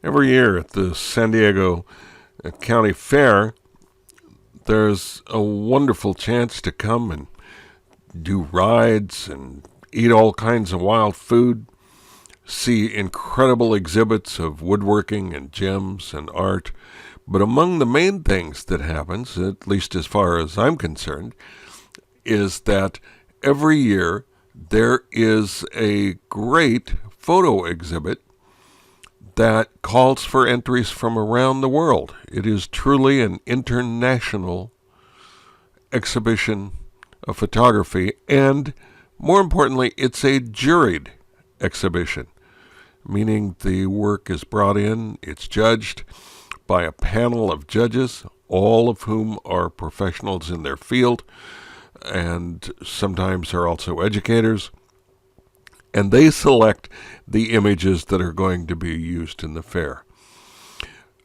Every year at the San Diego County Fair, there's a wonderful chance to come and do rides and eat all kinds of wild food, see incredible exhibits of woodworking and gems and art. But among the main things that happens, at least as far as I'm concerned, is that every year there is a great photo exhibit that calls for entries from around the world. It is truly an international exhibition of photography, and more importantly, it's a juried exhibition, meaning the work is brought in, it's judged by a panel of judges, all of whom are professionals in their field and sometimes are also educators, and they select the images that are going to be used in the fair.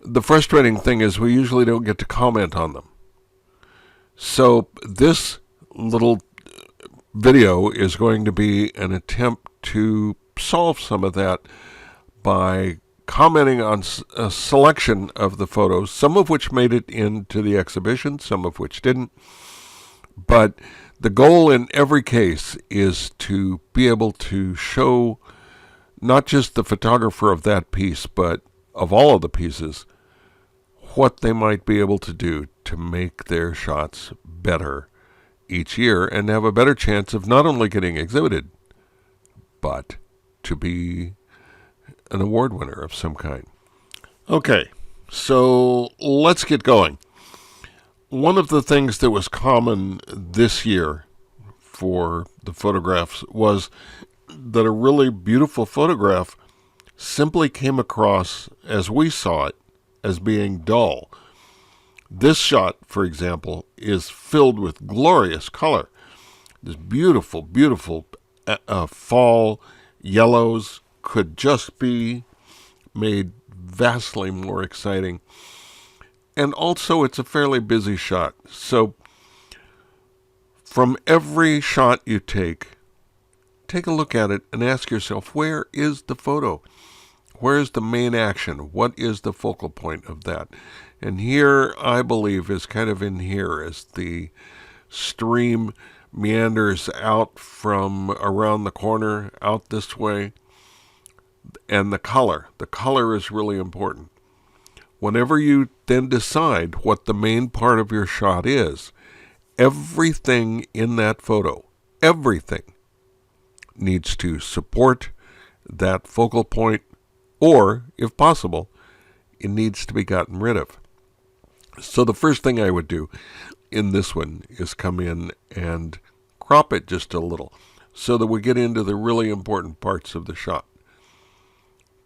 The frustrating thing is we usually don't get to comment on them. So this little video is going to be an attempt to solve some of that by commenting on a selection of the photos, some of which made it into the exhibition, some of which didn't. But the goal in every case is to be able to show not just the photographer of that piece, but of all of the pieces, what they might be able to do to make their shots better each year and have a better chance of not only getting exhibited, but to be an award winner of some kind. Okay, so let's get going. One of the things that was common this year for the photographs was that a really beautiful photograph simply came across, as we saw it, as being dull. This shot, for example, is filled with glorious color. This beautiful, beautiful fall yellows could just be made vastly more exciting. And also, it's a fairly busy shot. So from every shot you take a look at it and ask yourself, where is the photo? Where is the main action? What is the focal point of that? And here, I believe, is kind of in here as the stream meanders out from around the corner, out this way. And the color is really important. Whenever you then decide what the main part of your shot is, everything in that photo, everything needs to support that focal point, or, if possible, it needs to be gotten rid of. So the first thing I would do in this one is come in and crop it just a little so that we get into the really important parts of the shot.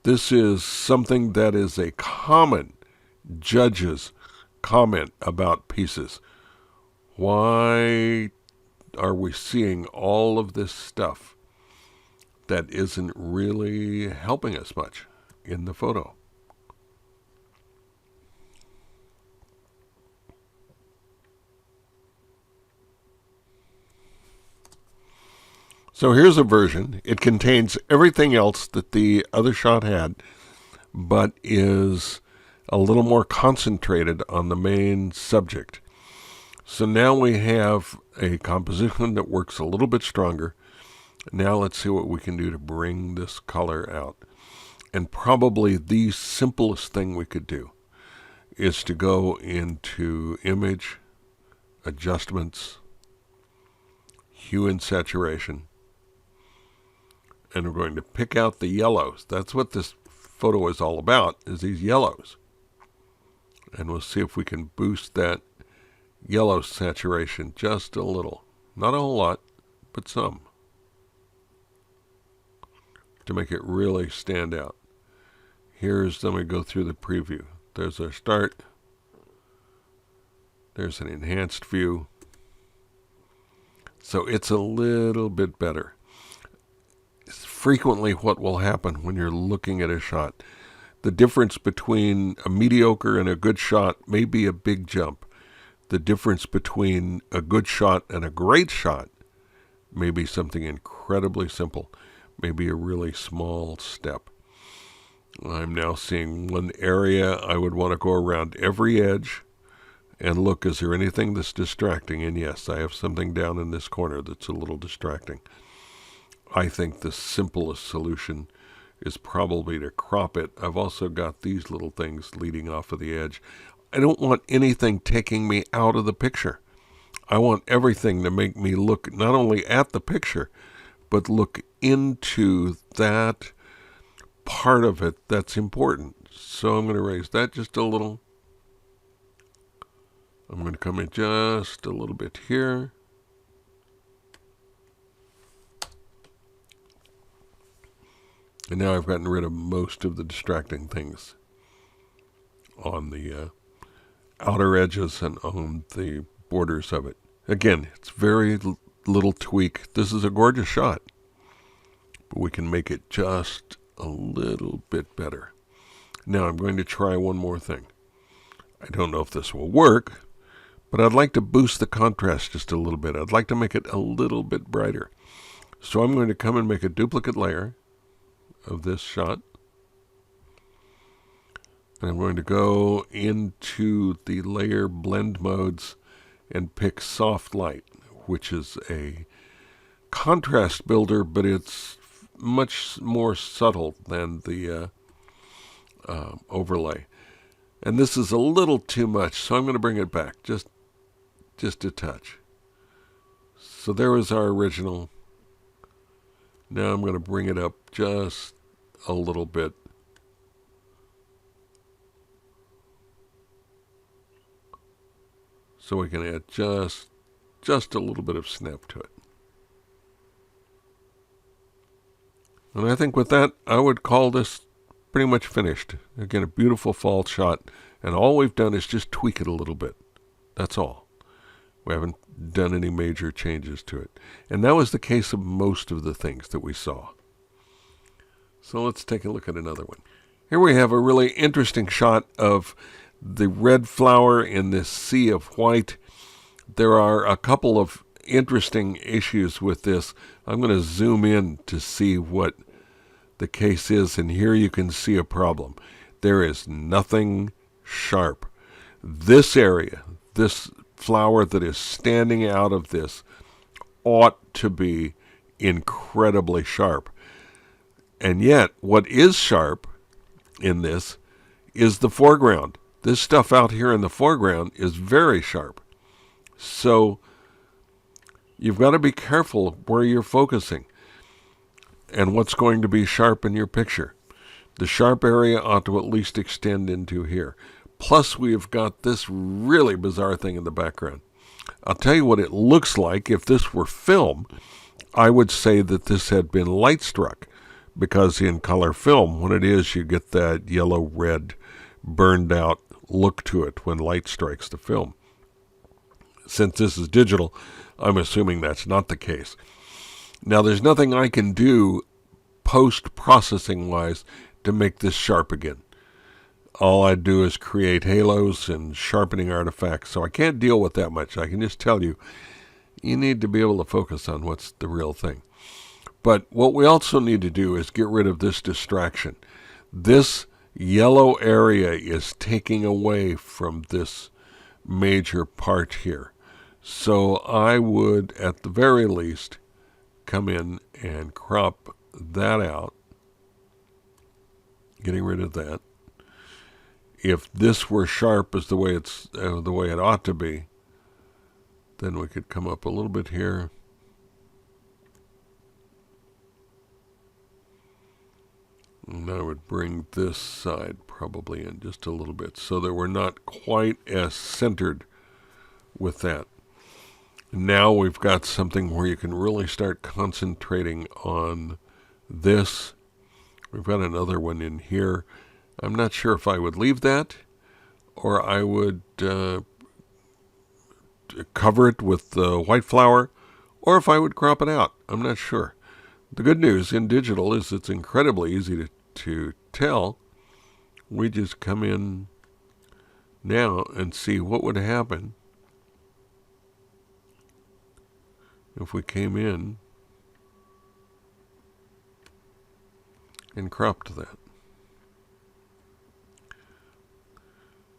This is something that is a common judge's comment about pieces. Why are we seeing all of this stuff that isn't really helping us much in the photo? So here's a version. It contains everything else that the other shot had, but is a little more concentrated on the main subject. So now we have a composition that works a little bit stronger. Now let's see what we can do to bring this color out. And probably the simplest thing we could do is to go into Image, Adjustments, Hue and Saturation. And we're going to pick out the yellows. That's what this photo is all about, is these yellows. And we'll see if we can boost that yellow saturation just a little. Not a whole lot, but some. To make it really stand out. Then we go through the preview. There's our start. There's an enhanced view. So it's a little bit better. It's frequently what will happen when you're looking at a shot. The difference between a mediocre and a good shot may be a big jump. The difference between a good shot and a great shot may be something incredibly simple, maybe a really small step. I'm now seeing one area. I would want to go around every edge and look, is there anything that's distracting? And yes, I have something down in this corner that's a little distracting. I think the simplest solution is probably to crop it. I've also got these little things leading off of the edge. I don't want anything taking me out of the picture. I want everything to make me look not only at the picture, but look into that part of it that's important. So I'm going to raise that just a little. I'm going to come in just a little bit here. And now I've gotten rid of most of the distracting things on the outer edges and on the borders of it. Again, it's very little tweak. This is a gorgeous shot, but we can make it just a little bit better. Now I'm going to try one more thing. I don't know if this will work, but I'd like to boost the contrast just a little bit. I'd like to make it a little bit brighter. So I'm going to come and make a duplicate layer of this shot. And I'm going to go into the layer blend modes and pick soft light, which is a contrast builder, but it's much more subtle than the overlay. And this is a little too much, so I'm going to bring it back just a touch. So there was our original. Now I'm going to bring it up just a little bit. So we can add just a little bit of snap to it. And I think with that, I would call this pretty much finished. Again, a beautiful fall shot. And all we've done is just tweak it a little bit. That's all. We haven't done any major changes to it. And that was the case of most of the things that we saw. So let's take a look at another one. Here we have a really interesting shot of the red flower in this sea of white. There are a couple of interesting issues with this. I'm going to zoom in to see what the case is, and here you can see a problem. There is nothing sharp. This area, this flower that is standing out of this, ought to be incredibly sharp. And yet, what is sharp in this is the foreground. This stuff out here in the foreground is very sharp. So you've got to be careful where you're focusing and what's going to be sharp in your picture. The sharp area ought to at least extend into here. Plus, we've got this really bizarre thing in the background. I'll tell you what it looks like. If this were film, I would say that this had been light struck, because in color film, when it is, you get that yellow-red burned out look to it when light strikes the film. Since this is digital, I'm assuming that's not the case. Now, there's nothing I can do post-processing wise to make this sharp again. All I do is create halos and sharpening artifacts, so I can't deal with that much. I can just tell you, you need to be able to focus on what's the real thing. But what we also need to do is get rid of this distraction. This yellow area is taking away from this major part here. So I would, at the very least, come in and crop that out, getting rid of that. If this were sharp as the way it ought to be, then we could come up a little bit here. And I would bring this side probably in just a little bit so that we're not quite as centered with that. Now we've got something where you can really start concentrating on this. We've got another one in here. I'm not sure if I would leave that or I would cover it with the white flower, or if I would crop it out. I'm not sure. The good news in digital is it's incredibly easy to tell. We just come in now and see what would happen if we came in and cropped that.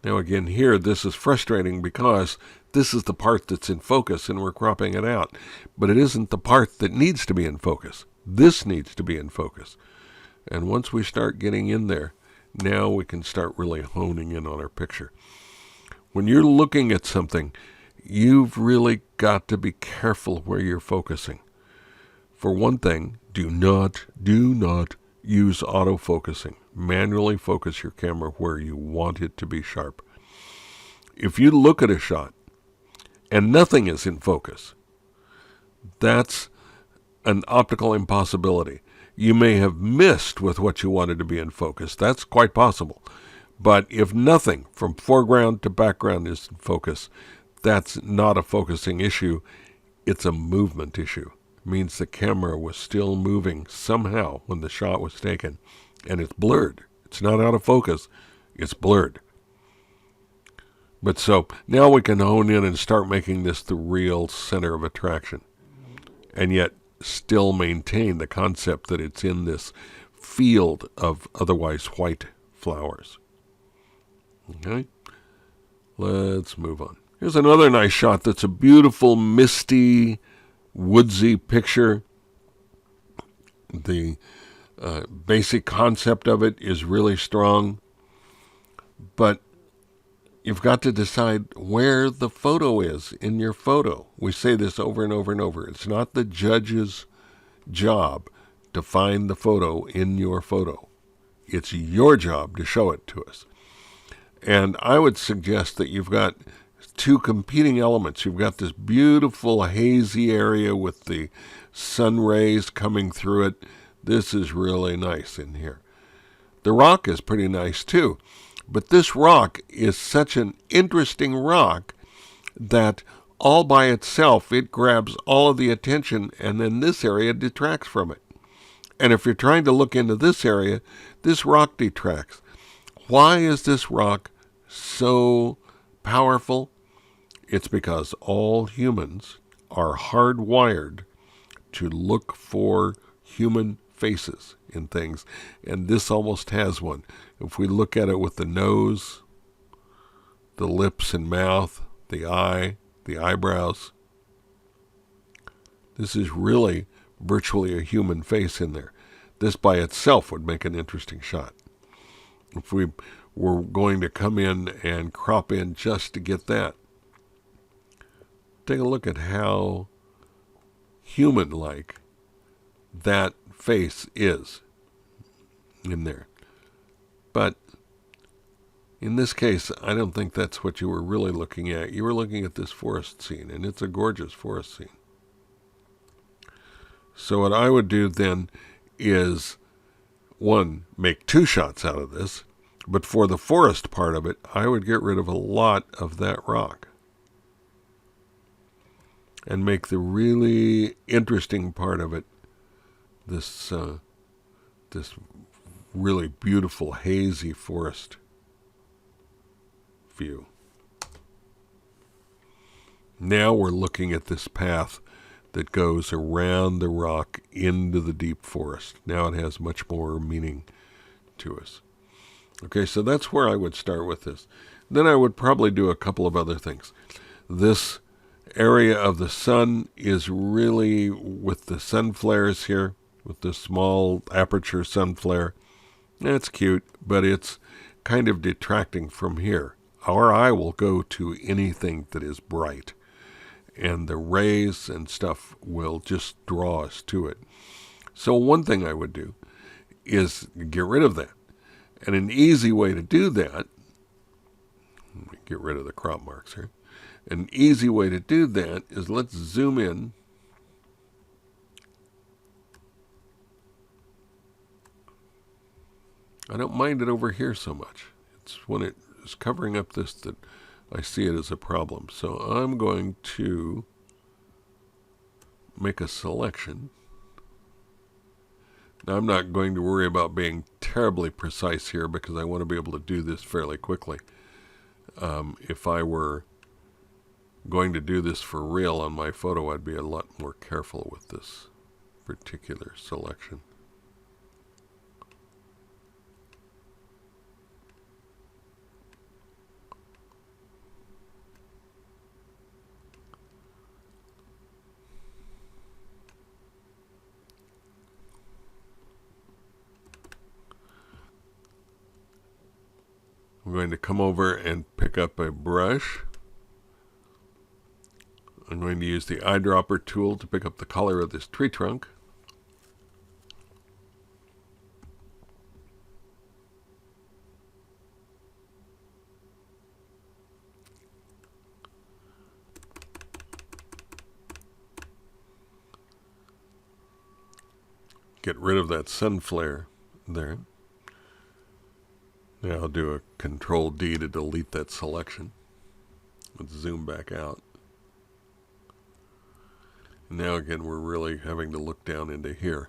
Now again here, this is frustrating because this is the part that's in focus and we're cropping it out. But it isn't the part that needs to be in focus. This needs to be in focus. And once we start getting in there, now we can start really honing in on our picture. When you're looking at something, you've really got to be careful where you're focusing. For one thing, do not use autofocusing. Manually focus your camera where you want it to be sharp. If you look at a shot and nothing is in focus, that's an optical impossibility. You may have missed with what you wanted to be in focus. That's quite possible. But if nothing from foreground to background is in focus, that's not a focusing issue. It's a movement issue. It means the camera was still moving somehow when the shot was taken. And it's blurred. It's not out of focus. It's blurred. But so now we can hone in and start making this the real center of attraction. And yet still maintain the concept that it's in this field of otherwise white flowers. Okay, let's move on. Here's another nice shot that's a beautiful, misty, woodsy picture. The basic concept of it is really strong, but you've got to decide where the photo is in your photo. We say this over and over and over. It's not the judge's job to find the photo in your photo. It's your job to show it to us. And I would suggest that you've got two competing elements. You've got this beautiful hazy area with the sun rays coming through it. This is really nice in here. The rock is pretty nice too. But this rock is such an interesting rock that all by itself it grabs all of the attention, and then this area detracts from it. And if you're trying to look into this area, this rock detracts. Why is this rock so powerful? It's because all humans are hardwired to look for human faces in things, and this almost has one. If we look at it with the nose, the lips and mouth, the eye, the eyebrows, this is really virtually a human face in there. This by itself would make an interesting shot. If we were going to come in and crop in just to get that, take a look at how human-like that face is in there. But in this case, I don't think that's what you were really looking at. You were looking at this forest scene, and it's a gorgeous forest scene. So what I would do then is, one, make two shots out of this, but for the forest part of it, I would get rid of a lot of that rock and make the really interesting part of it this really beautiful hazy forest view. Now we're looking at this path that goes around the rock into the deep forest. Now it has much more meaning to us. Okay, so that's where I would start with this. Then I would probably do a couple of other things. This area of the sun is really with the sun flares here, with the small aperture sun flare. That's cute, but it's kind of detracting from here. Our eye will go to anything that is bright, and the rays and stuff will just draw us to it. So one thing I would do is get rid of that. And an easy way to do that, let me get rid of the crop marks here. An easy way to do that is let's zoom in. I don't mind it over here so much. It's when it is covering up this that I see it as a problem. So I'm going to make a selection. Now I'm not going to worry about being terribly precise here because I want to be able to do this fairly quickly. If I were going to do this for real on my photo, I'd be a lot more careful with this particular selection. going to come over and pick up a brush. I'm going to use the eyedropper tool to pick up the color of this tree trunk. Get rid of that sun flare there. Now I'll do a Control D to delete that selection. Let's zoom back out. Now again, we're really having to look down into here.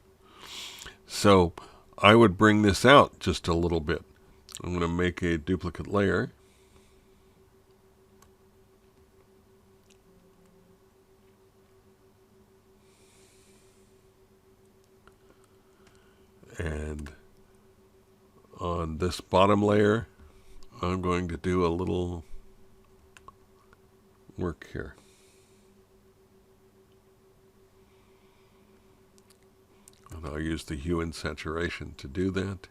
So I would bring this out just a little bit. I'm going to make a duplicate layer. And on this bottom layer, I'm going to do a little work here. And I'll use the hue and saturation to do that.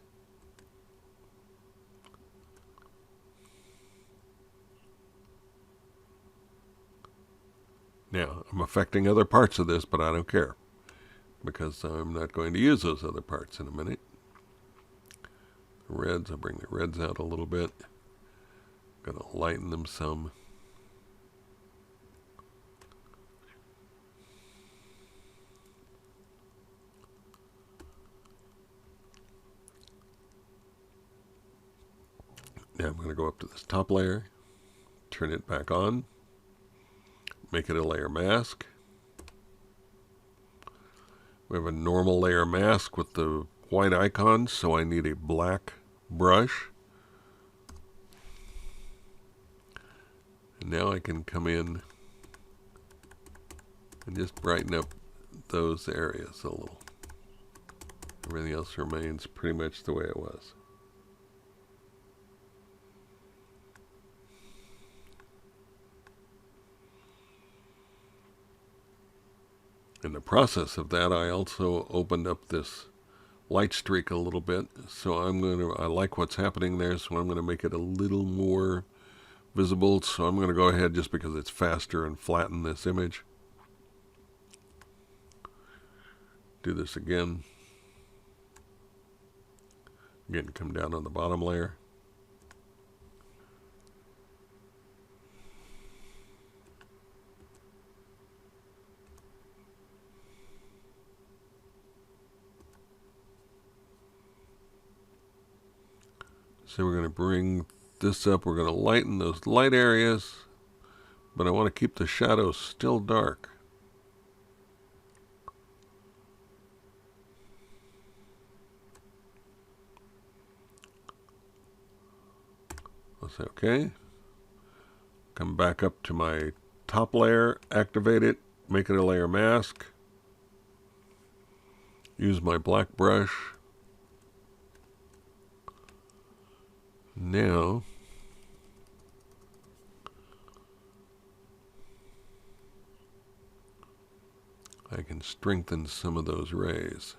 Now, I'm affecting other parts of this, but I don't care, because I'm not going to use those other parts in a minute. The reds, I'll bring the reds out a little bit. I'm going to lighten them some. Now I'm going to go up to this top layer, turn it back on, make it a layer mask. We have a normal layer mask with the white icon, so I need a black brush. And now I can come in and just brighten up those areas a little. Everything else remains pretty much the way it was. In the process of that, I also opened up this light streak a little bit. So I like what's happening there, so I'm going to make it a little more visible. So I'm going to go ahead, just because it's faster, and flatten this image. Do this again. Again, come down on the bottom layer. So we're going to bring this up. We're going to lighten those light areas, but I want to keep the shadows still dark. I'll say OK. Come back up to my top layer, activate it, make it a layer mask. Use my black brush. Now, I can strengthen some of those rays.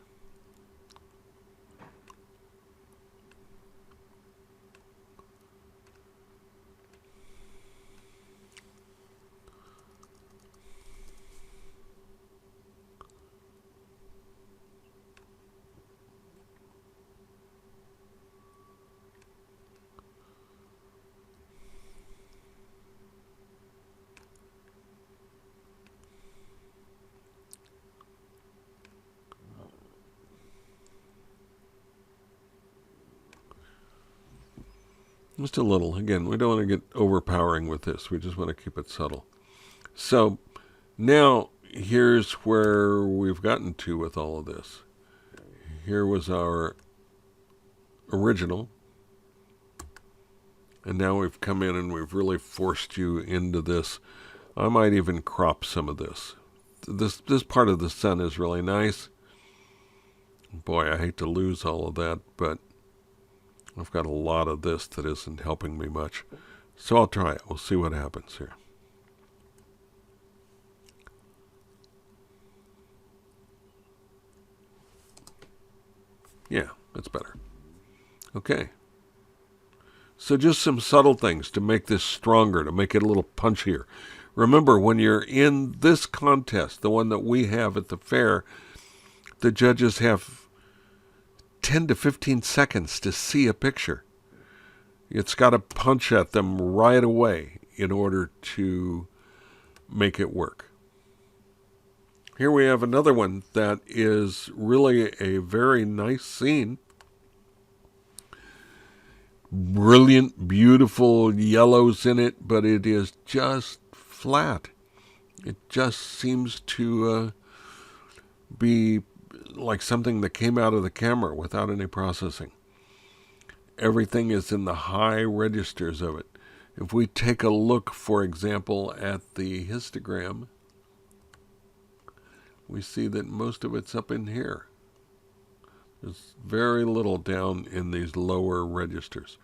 Just a little. Again, we don't want to get overpowering with this. We just want to keep it subtle. So now here's where we've gotten to with all of this. Here was our original. And now we've come in and we've really forced you into this. I might even crop some of this. This part of the sun is really nice. Boy, I hate to lose all of that, but I've got a lot of this that isn't helping me much. So I'll try it. We'll see what happens here. Yeah, that's better. Okay. So So just some subtle things to make this stronger, to make it a little punchier. Remember, when you're in this contest, the one that we have at the fair, the judges have 10 to 15 seconds to see a picture. It's got to punch at them right away in order to make it work. Here we have another one that is really a very nice scene. Brilliant, beautiful yellows in it, but it is just flat. It just seems to be like something that came out of the camera without any processing. Everything is in the high registers of it. If we take a look, for example, at the histogram, we see that most of it's up in here. There's very little down in these lower registers.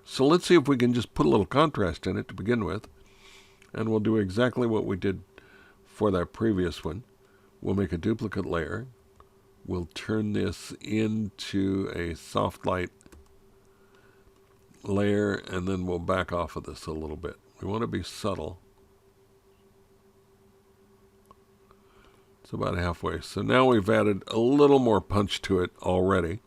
So let's see if we can just put a little contrast in it to begin with. And we'll do exactly what we did for that previous one. We'll make a duplicate layer. We'll turn this into a soft light layer, and then we'll back off of this a little bit. We want to be subtle. It's about halfway. So now we've added a little more punch to it already.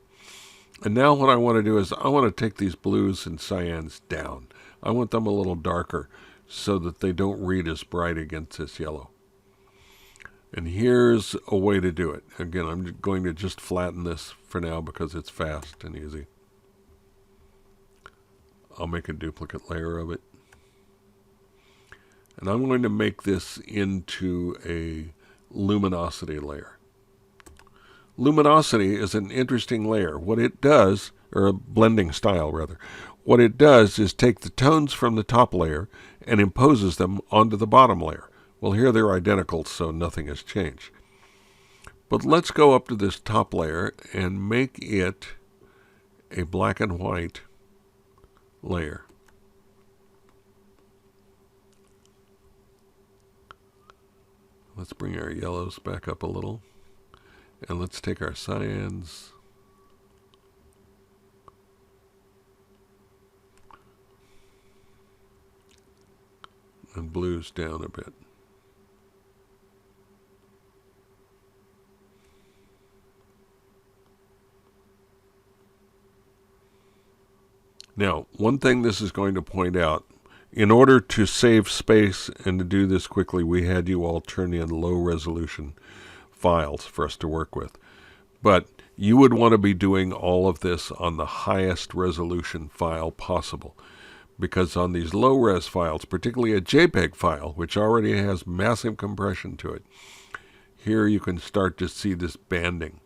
And now what I want to do is I want to take these blues and cyans down. I want them a little darker so that they don't read as bright against this yellow. And here's a way to do it. Again, I'm going to just flatten this for now because it's fast and easy. I'll make a duplicate layer of it. And I'm going to make this into a luminosity layer. Luminosity is an interesting layer. What it does, or a blending style rather, what it does is take the tones from the top layer and imposes them onto the bottom layer. Well, here they're identical, so nothing has changed. But let's go up to this top layer and make it a black and white layer. Let's bring our yellows back up a little. And let's take our cyans and blues down a bit. Now, one thing this is going to point out, in order to save space and to do this quickly, we had you all turn in low resolution files for us to work with. But you would want to be doing all of this on the highest resolution file possible, because on these low res files, particularly a JPEG file, which already has massive compression to it, here you can start to see this banding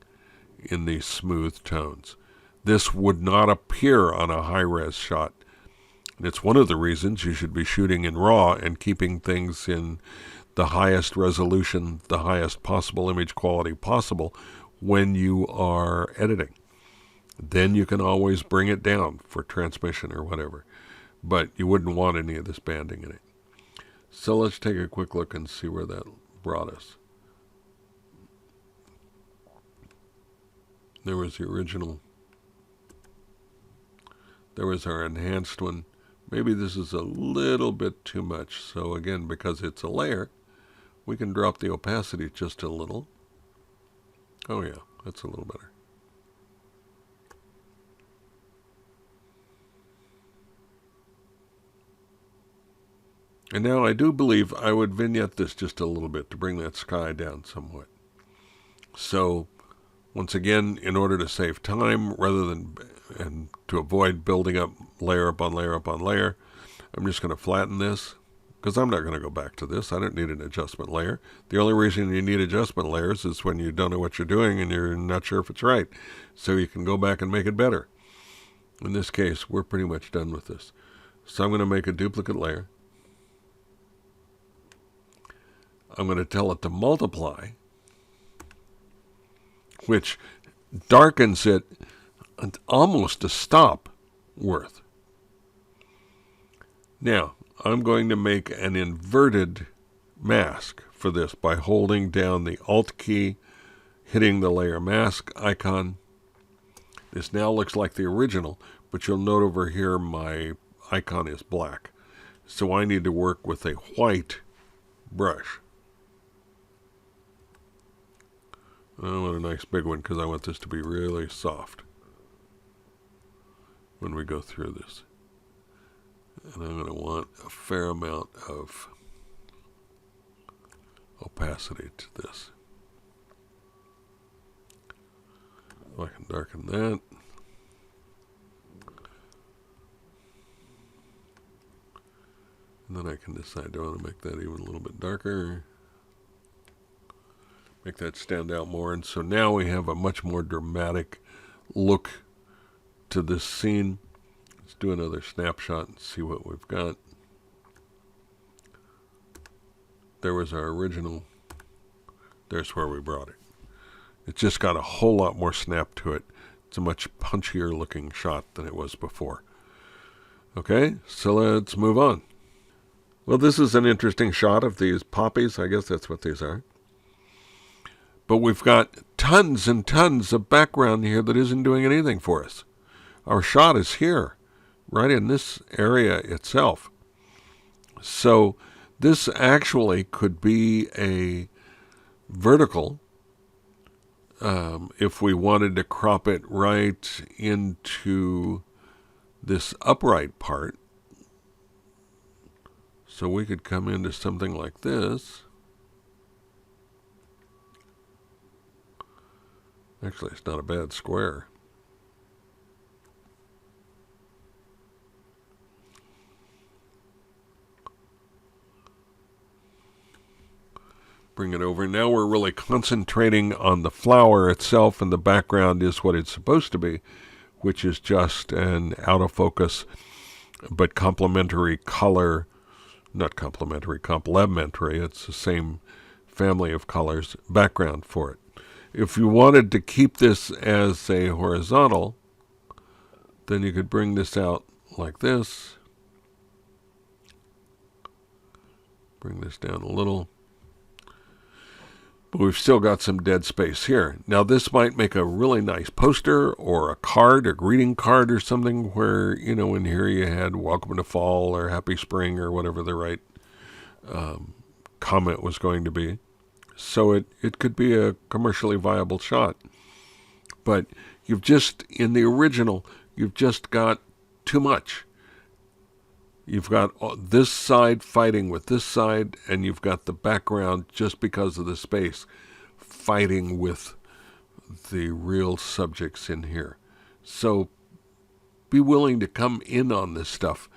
in these smooth tones. This would not appear on a high-res shot. And it's one of the reasons you should be shooting in RAW and keeping things in the highest resolution, the highest possible image quality possible when you are editing. Then you can always bring it down for transmission or whatever. But you wouldn't want any of this banding in it. So let's take a quick look and see where that brought us. There was the original. There was our enhanced one. Maybe this is a little bit too much. So again, because it's a layer, we can drop the opacity just a little. Oh yeah, that's a little better. And now I do believe I would vignette this just a little bit to bring that sky down somewhat. So once again, in order to save time, rather than and to avoid building up layer upon layer upon layer, I'm just going to flatten this, because I'm not going to go back to this. I don't need an adjustment layer. The only reason you need adjustment layers is when you don't know what you're doing and you're not sure if it's right. So you can go back and make it better. In this case, we're pretty much done with this. So I'm going to make a duplicate layer. I'm going to tell it to multiply, which darkens it almost a stop worth. Now, I'm going to make an inverted mask for this by holding down the Alt key, hitting the layer mask icon. This now looks like the original, but you'll note over here my icon is black. So I need to work with a white brush. I want a nice big one because I want this to be really soft when we go through this. And I'm going to want a fair amount of opacity to this. So I can darken that. And then I can decide, do I want to make that even a little bit darker? Make that stand out more. And so now we have a much more dramatic look to this scene. Let's do another snapshot and see what we've got. There was our original. There's where we brought it. It's just got a whole lot more snap to it. It's a much punchier looking shot than it was before. Okay, so let's move on. Well, this is an interesting shot of these poppies. I guess that's what these are. But we've got tons and tons of background here that isn't doing anything for us. Our shot is here, right in this area itself. So this actually could be a vertical if we wanted to crop it right into this upright part. So we could come into something like this. Actually, it's not a bad square. Bring it over. Now we're really concentrating on the flower itself, and the background is what it's supposed to be, which is just an out of focus but complementary color. Not complementary, complementary. It's the same family of colors, background for it. If you wanted to keep this as a horizontal, then you could bring this out like this. Bring this down a little. But we've still got some dead space here. Now this might make a really nice poster or a card, a greeting card or something where, you know, in here you had welcome to fall or happy spring or whatever the right comment was going to be. So it could be a commercially viable shot. But you've just, in the original, you've just got too much. You've got this side fighting with this side, and you've got the background, just because of the space, fighting with the real subjects in here. So be willing to come in on this stuff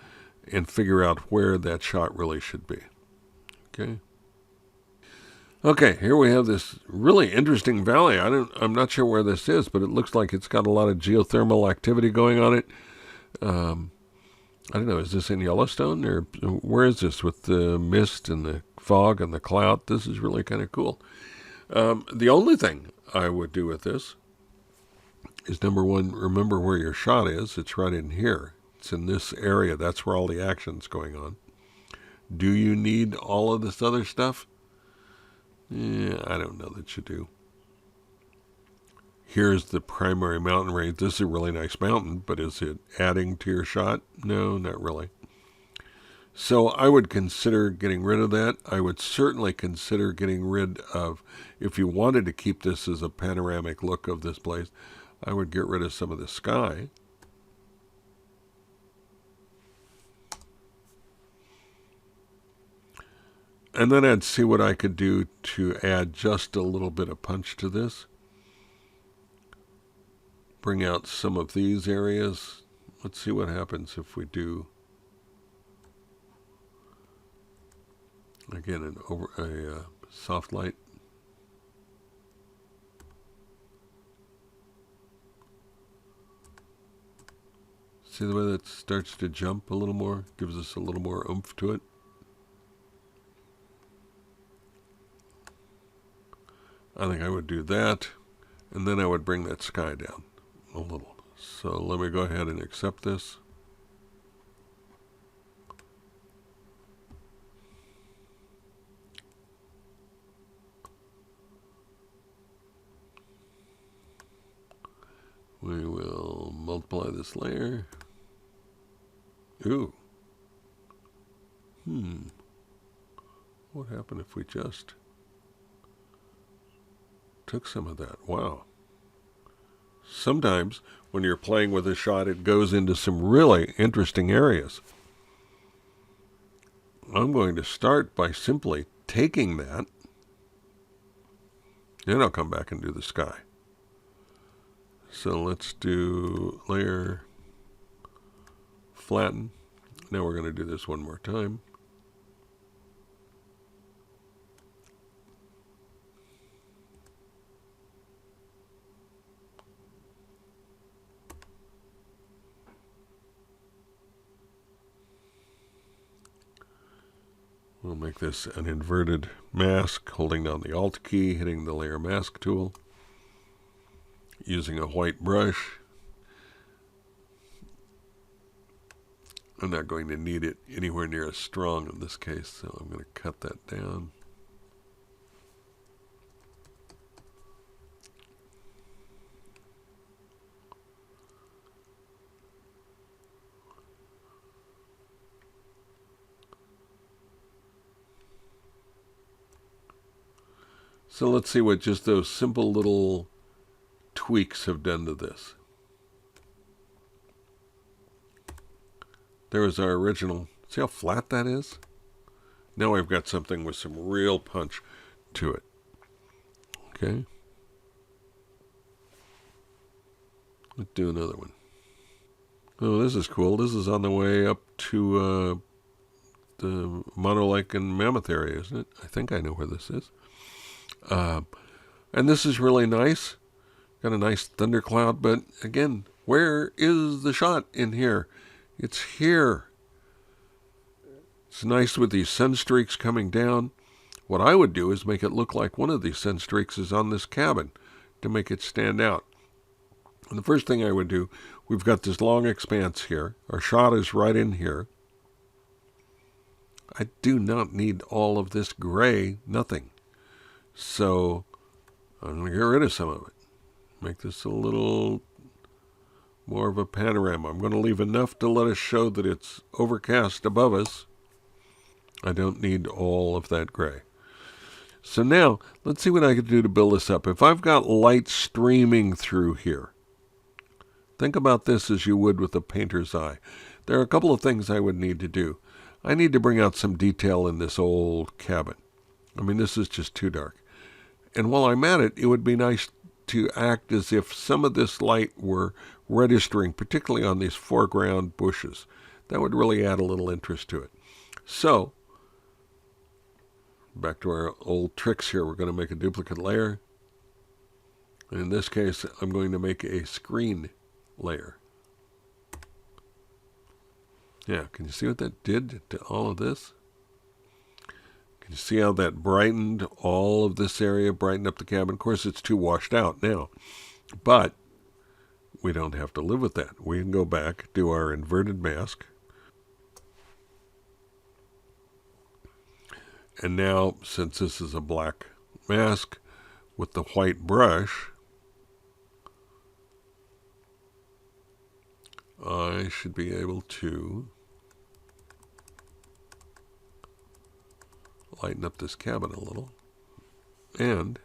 and figure out where that shot really should be. Okay. Okay, here we have this really interesting valley. I'm not sure where this is, but it looks like it's got a lot of geothermal activity going on it. I don't know, is this in Yellowstone, or where is this with the mist and the fog and the cloud? This is really kind of cool. The only thing I would do with this is, number one, remember where your shot is. It's right in here. It's in this area. That's where all the action's going on. Do you need all of this other stuff? Yeah, I don't know that you do. Here's the primary mountain range. This is a really nice mountain, but is it adding to your shot? No, not really. So I would consider getting rid of that. I would certainly consider getting rid of, if you wanted to keep this as a panoramic look of this place, I would get rid of some of the sky. And then I'd see what I could do to add just a little bit of punch to this. Bring out some of these areas. Let's see what happens if we do, again, a soft light. See the way that starts to jump a little more? Gives us a little more oomph to it. I think I would do that, and then I would bring that sky down a little. So let me go ahead and accept this. We will multiply this layer. Ooh, What happened if we just took some of that? Wow. Sometimes when you're playing with a shot, it goes into some really interesting areas. I'm going to start by simply taking that, and I'll come back and do the sky. So let's do layer, flatten. Now we're going to do this one more time. We'll make this an inverted mask, holding down the Alt key, hitting the Layer Mask tool, using a white brush. I'm not going to need it anywhere near as strong in this case, so I'm going to cut that down. So let's see what just those simple little tweaks have done to this. There was our original. See how flat that is? Now I've got something with some real punch to it. Okay. Let's do another one. Oh, this is cool. This is on the way up to the Mono Lake and Mammoth area, isn't it? I think I know where this is. And this is really nice. Got a nice thundercloud, but again, where is the shot in here? It's here. It's nice with these sun streaks coming down. What I would do is make it look like one of these sun streaks is on this cabin to make it stand out. And the first thing I would do, we've got this long expanse here. Our shot is right in here. I do not need all of this gray, nothing. So I'm going to get rid of some of it. Make this a little more of a panorama. I'm going to leave enough to let us show that it's overcast above us. I don't need all of that gray. So now, let's see what I can do to build this up. If I've got light streaming through here, think about this as you would with a painter's eye. There are a couple of things I would need to do. I need to bring out some detail in this old cabin. I mean, this is just too dark. And while I'm at it, it would be nice to act as if some of this light were registering, particularly on these foreground bushes. That would really add a little interest to it. So, back to our old tricks here, we're going to make a duplicate layer. And in this case, I'm going to make a screen layer. Yeah, can you see what that did to all of this? Can you see how that brightened all of this area, brightened up the cabin? Of course, it's too washed out now, but we don't have to live with that. We can go back, do our inverted mask. And now, since this is a black mask with the white brush, I should be able to lighten up this cabin a little, and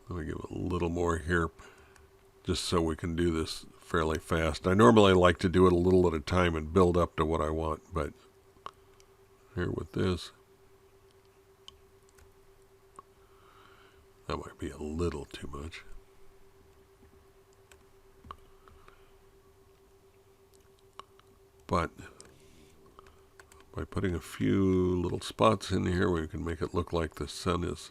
let me give it a little more here just so we can do this fairly fast. I normally like to do it a little at a time and build up to what I want, but here with this, that might be a little too much. But by putting a few little spots in here, we can make it look like the sun is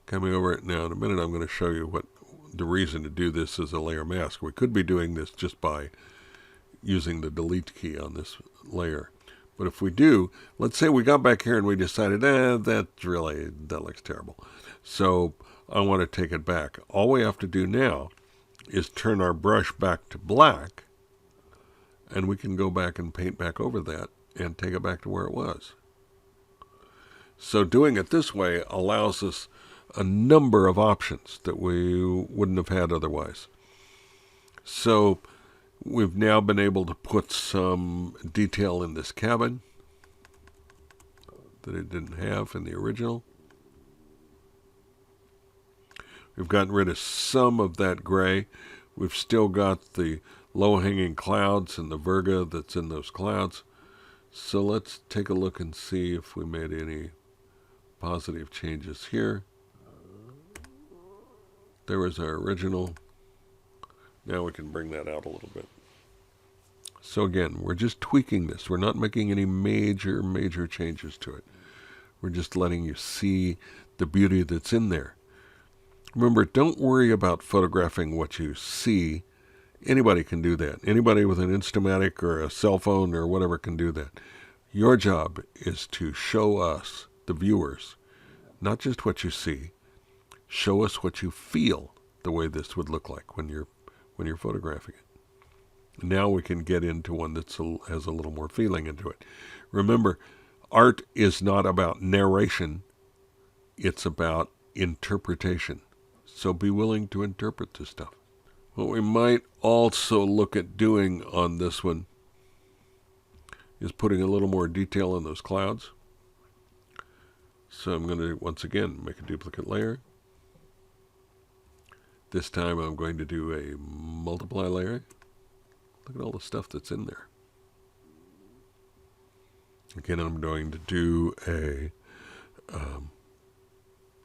coming over it. Now, in a minute, I'm going to show you what the reason to do this is a layer mask. We could be doing this just by using the delete key on this layer. But if we do, let's say we got back here and we decided, that looks terrible. So I want to take it back. All we have to do now is turn our brush back to black, and we can go back and paint back over that and take it back to where it was. So doing it this way allows us a number of options that we wouldn't have had otherwise. So We've now been able to put some detail in this cabin that it didn't have in the original. We've gotten rid of some of that gray. We've still got the low-hanging clouds and the virga that's in those clouds. So let's take a look and see if we made any positive changes here. There was our original. Now we can bring that out a little bit. So again, we're just tweaking this. We're not making any major changes to it. We're just letting you see the beauty that's in there. Remember, don't worry about photographing what you see. Anybody can do that. Anybody with an Instamatic or a cell phone or whatever can do that. Your job is to show us, the viewers, not just what you see, show us what you feel the way this would look like when you're photographing it. Now we can get into one that has a little more feeling into it. Remember, art is not about narration. It's about interpretation. So be willing to interpret this stuff. What we might also look at doing on this one is putting a little more detail in those clouds. So I'm going to, once again, make a duplicate layer. This time I'm going to do a multiply layer. Look at all the stuff that's in there. Again, I'm going to do a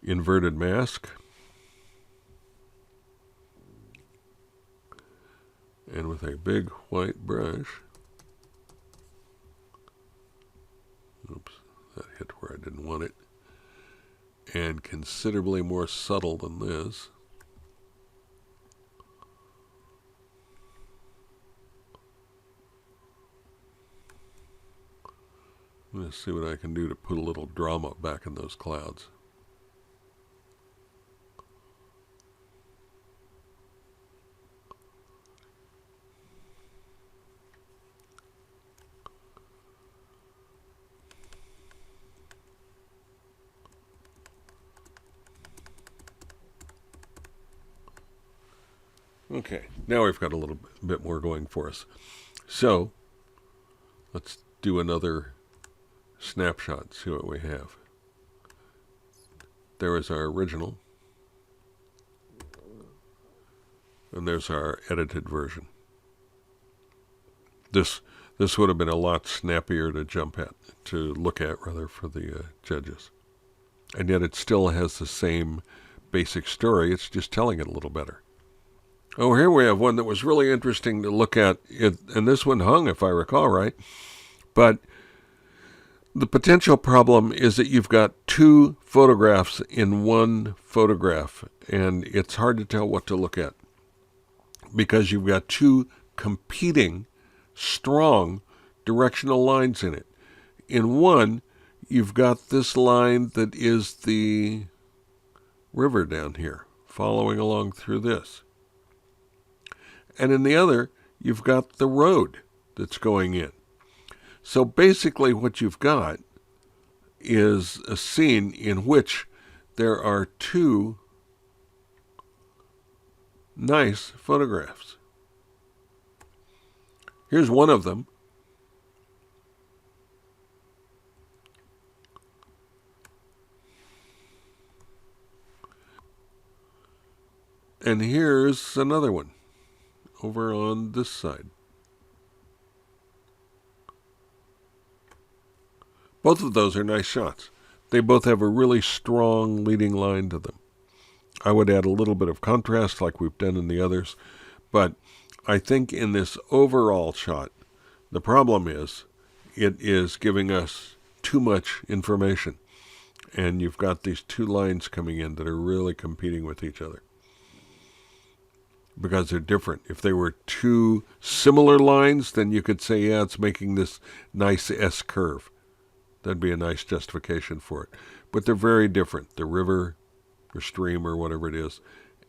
inverted mask. And with a big white brush, oops, that hit where I didn't want it, and considerably more subtle than this, I'm going to see what I can do to put a little drama back in those clouds. Okay, now we've got a little bit more going for us. So, let's do another snapshot, see what we have. There is our original. And there's our edited version. This would have been a lot snappier to look at rather, for the judges. And yet it still has the same basic story, it's just telling it a little better. Oh, here we have one that was really interesting to look at, and this one hung, if I recall right. But the potential problem is that you've got two photographs in one photograph, and it's hard to tell what to look at because you've got two competing, strong directional lines in it. In one, you've got this line that is the river down here, following along through this. And in the other, you've got the road that's going in. So basically what you've got is a scene in which there are two nice photographs. Here's one of them. And here's another one over on this side. Both of those are nice shots. They both have a really strong leading line to them. I would add a little bit of contrast like we've done in the others, but I think in this overall shot, the problem is it is giving us too much information. And you've got these two lines coming in that are really competing with each other, because they're different. If they were two similar lines, then you could say, yeah, it's making this nice S curve. That'd be a nice justification for it. But they're very different. The river or stream or whatever it is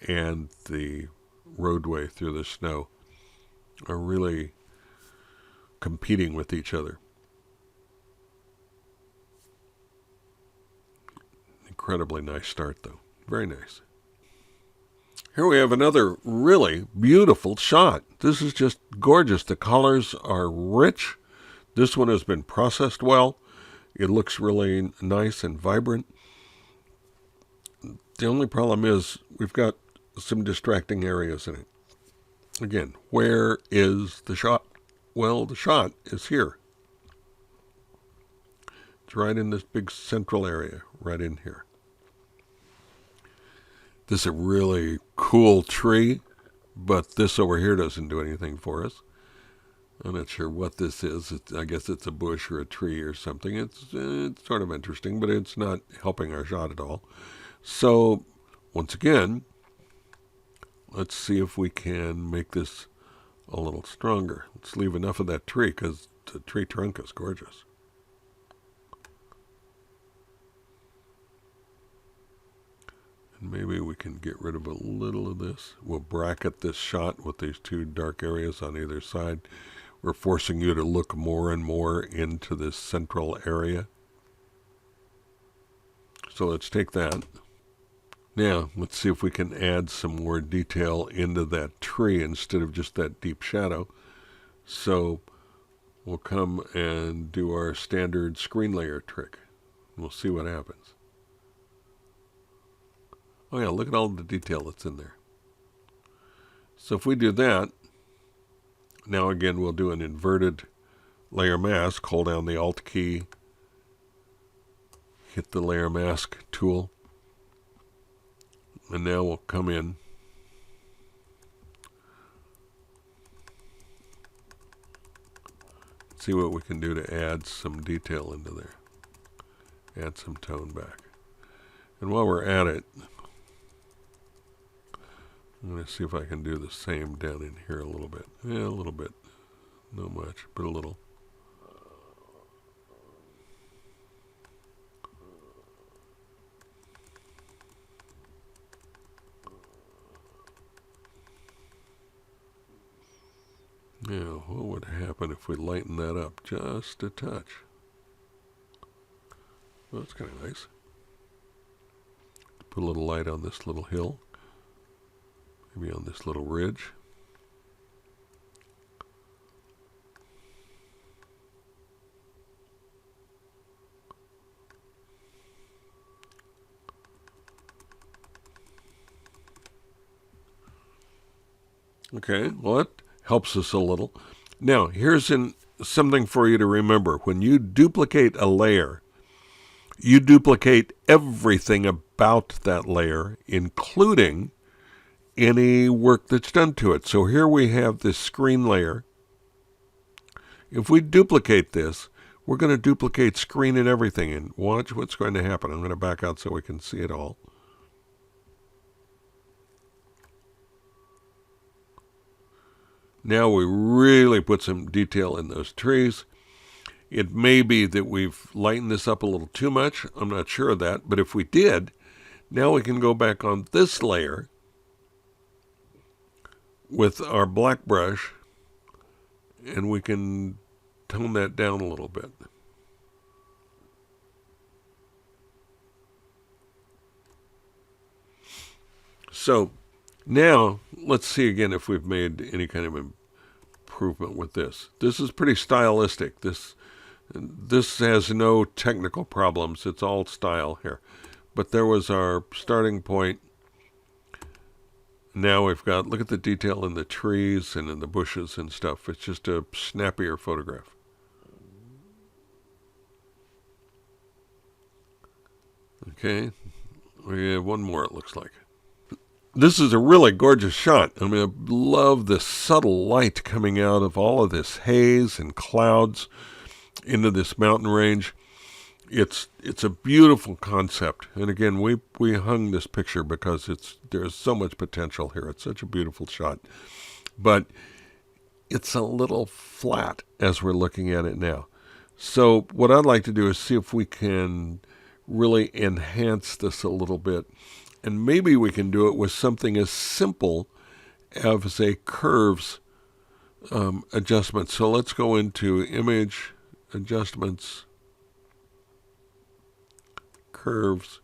and the roadway through the snow are really competing with each other. Incredibly nice start, though. Very nice. Here we have another really beautiful shot. This is just gorgeous. The colors are rich. This one has been processed well. It looks really nice and vibrant. The only problem is we've got some distracting areas in it. Again, where is the shot? Well, the shot is here. It's right in this big central area, right in here. This is a really cool tree, but this over here doesn't do anything for us. I'm not sure what this is. I guess it's a bush or a tree or something. It's sort of interesting, but it's not helping our shot at all. So, once again, let's see if we can make this a little stronger. Let's leave enough of that tree because the tree trunk is gorgeous. And maybe we can get rid of a little of this. We'll bracket this shot with these two dark areas on either side. We're forcing you to look more and more into this central area. So let's take that. Now, let's see if we can add some more detail into that tree instead of just that deep shadow. So we'll come and do our standard screen layer trick. We'll see what happens. Oh yeah, look at all the detail that's in there. So if we do that, now again we'll do an inverted layer mask. Hold down the Alt key, hit the layer mask tool, and now we'll come in see what we can do to add some detail into there. Add some tone back. And while we're at it, I'm going to see if I can do the same down in here a little bit. Yeah, a little bit. Not much, but a little. Now, what would happen if we lighten that up just a touch? Well, that's kind of nice. Put a little light on this little hill. Maybe on this little ridge. Okay, well that helps us a little. Now, here's something for you to remember. When you duplicate a layer, you duplicate everything about that layer, including any work that's done to it. So here we have this screen layer. If we duplicate this, we're going to duplicate screen and everything. And watch what's going to happen. I'm going to back out so we can see it all. Now we really put some detail in those trees. It may be that we've lightened this up a little too much. I'm not sure of that. But if we did, now we can go back on this layer with our black brush, and we can tone that down a little bit. So now let's see again if we've made any kind of improvement with this. This is pretty stylistic. This has no technical problems. It's all style here. But there was our starting point. Now we've got, look at the detail in the trees and in the bushes and stuff. It's just a snappier photograph. Okay, we have one more, it looks like. This is a really gorgeous shot. I mean, I love the subtle light coming out of all of this haze and clouds into this mountain range. It's a beautiful concept. And again, we hung this picture because there's so much potential here. It's such a beautiful shot. But it's a little flat as we're looking at it now. So what I'd like to do is see if we can really enhance this a little bit. And maybe we can do it with something as simple as a curves adjustment. So let's go into Image, Adjustments, Curves.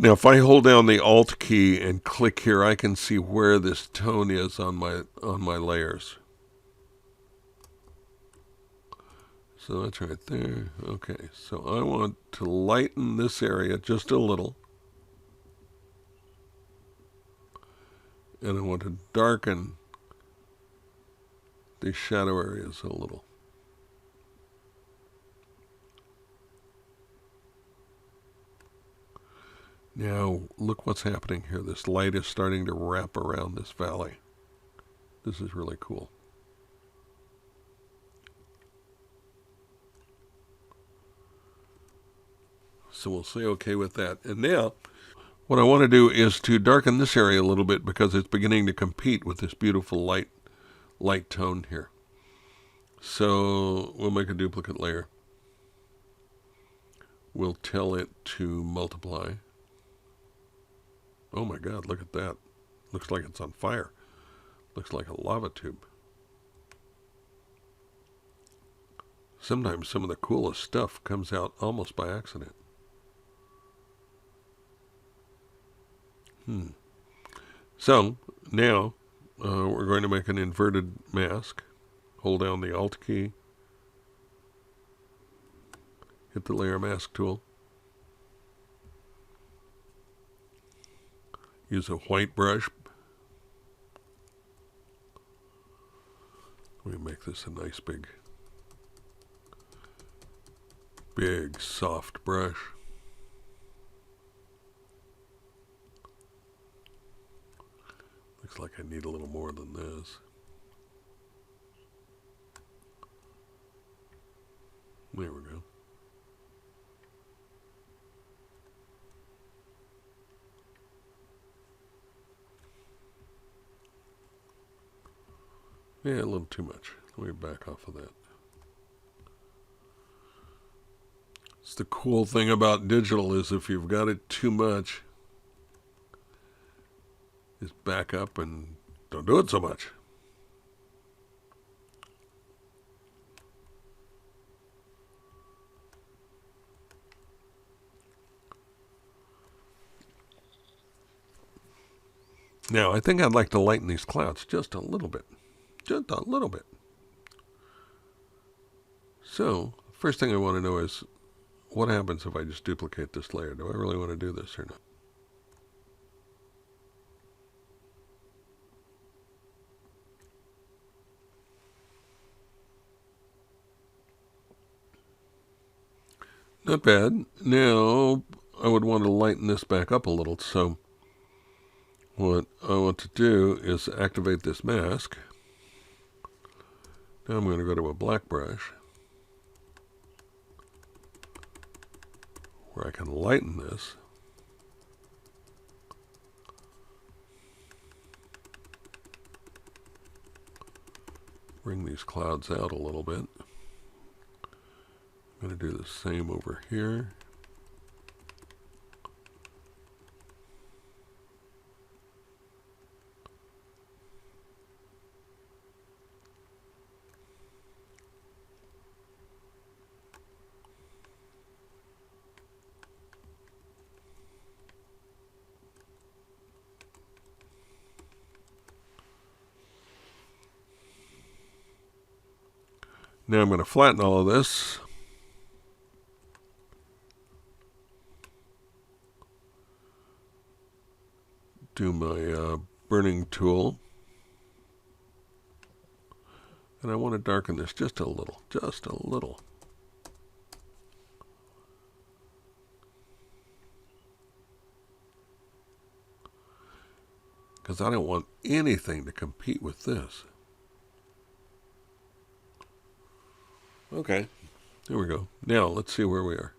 Now, if I hold down the Alt key and click here, I can see where this tone is on my layers. So that's right there. Okay, so I want to lighten this area just a little. And I want to darken these shadow areas a little. Now, look what's happening here. This light is starting to wrap around this valley. This is really cool. So we'll say okay with that. And now, what I want to do is to darken this area a little bit because it's beginning to compete with this beautiful light tone here. So we'll make a duplicate layer. We'll tell it to multiply. Oh my God, look at that. Looks like it's on fire. Looks like a lava tube. Sometimes some of the coolest stuff comes out almost by accident. So now we're going to make an inverted mask. Hold down the Alt key. Hit the layer mask tool. Use a white brush. Let me make this a nice big soft brush. Looks like I need a little more than this. There we go. Yeah, a little too much. Let me back off of that. It's the cool thing about digital is if you've got it too much, just back up and don't do it so much. Now, I think I'd like to lighten these clouds just a little bit. Just a little bit. So, first thing I want to know is, what happens if I just duplicate this layer? Do I really want to do this or not? Not bad. Now, I would want to lighten this back up a little, so what I want to do is activate this mask. Now I'm going to go to a black brush where I can lighten this. Bring these clouds out a little bit. I'm going to do the same over here. Now I'm going to flatten all of this. Do my burning tool. And I want to darken this just a little, just a little. Because I don't want anything to compete with this. Okay, there we go. Now let's see where we are.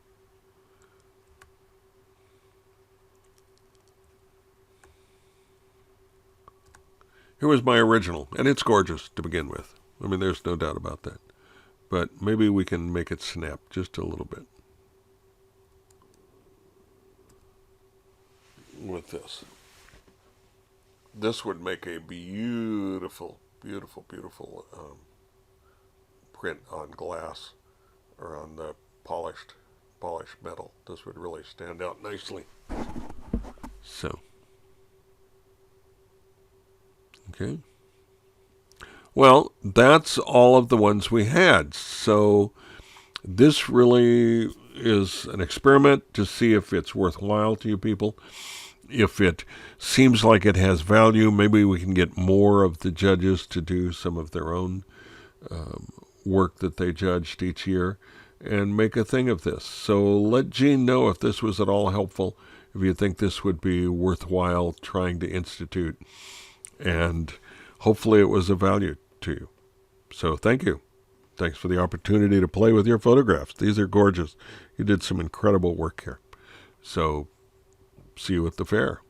Here was my original, and it's gorgeous to begin with. I mean, there's no doubt about that. But maybe we can make it snap just a little bit with this. This would make a beautiful, beautiful, beautiful print on glass or on the polished metal. This would really stand out nicely. So, okay. Well, that's all of the ones we had. So this really is an experiment to see if it's worthwhile to you people. If it seems like it has value, maybe we can get more of the judges to do some of their own work that they judged each year and make a thing of this. So let Jean know if this was at all helpful, if you think this would be worthwhile trying to institute, and hopefully it was of value to you. So thank you. Thanks for the opportunity to play with your photographs. These are gorgeous. You did some incredible work here. So see you at the fair.